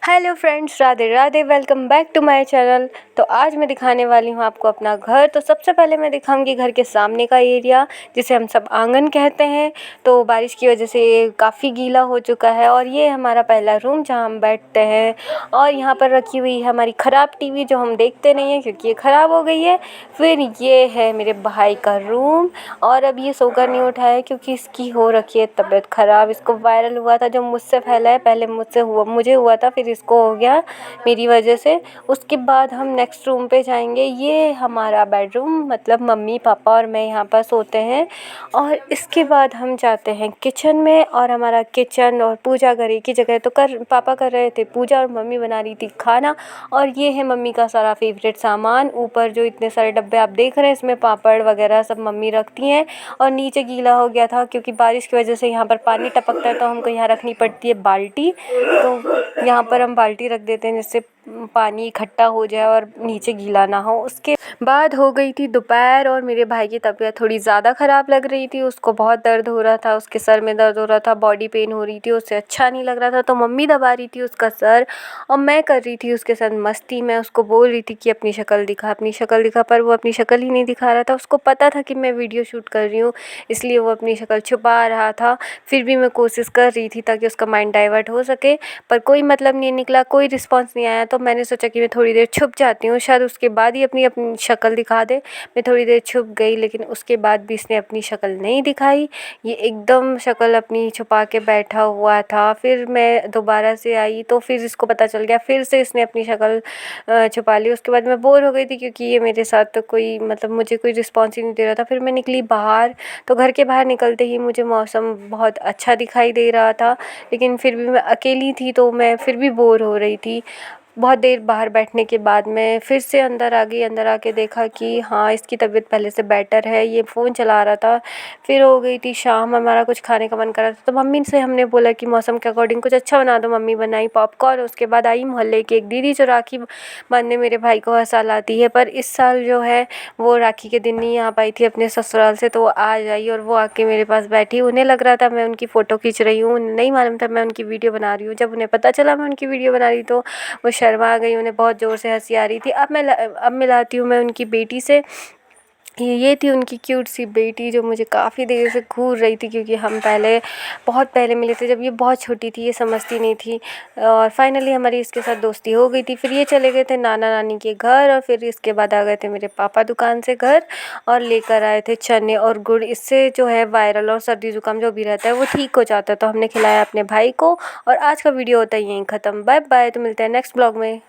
Hello friends, Radhe Radhe. Welcome back to my channel. तो आज मैं दिखाने वाली हूँ आपको अपना घर। तो सबसे पहले मैं दिखाऊंगी घर के सामने का एरिया, जिसे हम सब आंगन कहते हैं। तो बारिश की वजह से काफ़ी गीला हो चुका है। और ये हमारा पहला रूम जहाँ हम बैठते हैं। और यहाँ पर रखी हुई है हमारी ख़राब टीवी, जो हम देखते नहीं हैं क्योंकि ये ख़राब हो गई है। फिर ये है मेरे भाई का रूम। और अब ये सोकर नहीं उठा है क्योंकि इसकी हो रखी है तबीयत ख़राब। इसको वायरल हुआ था, जो मुझसे फैला है। पहले मुझे हुआ था, फिर इसको हो गया मेरी वजह से। उसके बाद हम नेक्स्ट रूम पे जाएंगे। ये हमारा बेडरूम, मतलब मम्मी पापा और मैं यहाँ पर सोते हैं। और इसके बाद हम जाते हैं किचन में। और हमारा किचन और पूजा घर एक ही जगह। तो पापा कर रहे थे पूजा और मम्मी बना रही थी खाना। और ये है मम्मी का सारा फेवरेट सामान। ऊपर जो इतने सारे डब्बे आप देख रहे हैं, इसमें पापड़ वगैरह सब मम्मी रखती हैं। और नीचे गीला हो गया था क्योंकि बारिश की वजह से यहाँ पर पानी टपकता है, तो हमको यहाँ रखनी पड़ती है बाल्टी। तो यहाँ पर हम बाल्टी रख देते हैं जिससे पानी इकट्ठा हो जाए और नीचे गीला ना हो। उसके बाद हो गई थी दोपहर और मेरे भाई की तबीयत थोड़ी ज़्यादा ख़राब लग रही थी। उसको बहुत दर्द हो रहा था, उसके सर में दर्द हो रहा था, बॉडी पेन हो रही थी, उससे अच्छा नहीं लग रहा था। तो मम्मी दबा रही थी उसका सर और मैं कर रही थी उसके साथ मस्ती। मैं उसको बोल रही थी कि अपनी शक्ल दिखा, अपनी शक्ल दिखा, पर वो अपनी शक्ल ही नहीं दिखा रहा था। उसको पता था कि मैं वीडियो शूट कर रही हूँ, इसलिए वो अपनी शक्ल छुपा रहा था। फिर भी मैं कोशिश कर रही थी ताकि उसका माइंड डाइवर्ट हो सके, पर कोई मतलब नहीं निकला, कोई रिस्पॉन्स नहीं आया। तो मैंने सोचा कि मैं थोड़ी देर छुप जाती हूँ, शायद उसके बाद ही अपनी अपनी शक्ल दिखा दे। मैं थोड़ी देर छुप गई, लेकिन उसके बाद भी इसने अपनी शक्ल नहीं दिखाई। ये एकदम शक्ल अपनी छुपा के बैठा हुआ था। फिर मैं दोबारा से आई तो फिर इसको पता चल गया, फिर से इसने अपनी शक्ल छुपा ली। उसके बाद मैं बोर हो गई थी क्योंकि ये मेरे साथ तो कोई मतलब मुझे कोई रिस्पॉन्स ही नहीं दे रहा था। फिर मैं निकली बाहर। तो घर के बाहर निकलते ही मुझे मौसम बहुत अच्छा दिखाई दे रहा था, लेकिन फिर भी मैं अकेली थी तो मैं फिर भी बोर हो रही थी। बहुत देर बाहर बैठने के बाद मैं फिर से अंदर आ गई। अंदर आके देखा कि हाँ, इसकी तबीयत पहले से बेटर है। ये फ़ोन चला रहा था। फिर हो गई थी शाम, हमारा कुछ खाने का मन कर रहा था, तो मम्मी से हमने बोला कि मौसम के अकॉर्डिंग कुछ अच्छा बना दो। मम्मी बनाई पॉपकॉर्न। उसके बाद आई मोहल्ले की एक दीदी, जो राखी बांधने मेरे भाई को हर साल आती है, पर इस साल जो है वो राखी के दिन नहीं आ पाई थी अपने ससुराल से, तो वो आज आई और वो आके मेरे पास बैठी। उन्हें लग रहा था मैं उनकी फ़ोटो खींच रही हूँ, उन्हें नहीं मालूम था मैं उनकी वीडियो बना रही हूँ। जब उन्हें पता चला मैं उनकी वीडियो बना रही तो वो शर्मा गई, उन्हें बहुत ज़ोर से हँसी आ रही थी। अब मिलाती हूँ मैं उनकी बेटी से। ये थी उनकी क्यूट सी बेटी, जो मुझे काफ़ी देर से घूर रही थी क्योंकि हम बहुत पहले मिले थे, जब ये बहुत छोटी थी, ये समझती नहीं थी। और फाइनली हमारी इसके साथ दोस्ती हो गई थी। फिर ये चले गए थे नाना नानी के घर और फिर इसके बाद आ गए थे मेरे पापा दुकान से घर और लेकर आए थे चने और गुड़। इससे जो है वायरल और सर्दी ज़ुकाम जो भी रहता है वो ठीक हो जाता है। तो हमने खिलाया अपने भाई को। और आज का वीडियो होता है यहीं ख़त्म। Bye bye. तो मिलते हैं नेक्स्ट ब्लॉग में।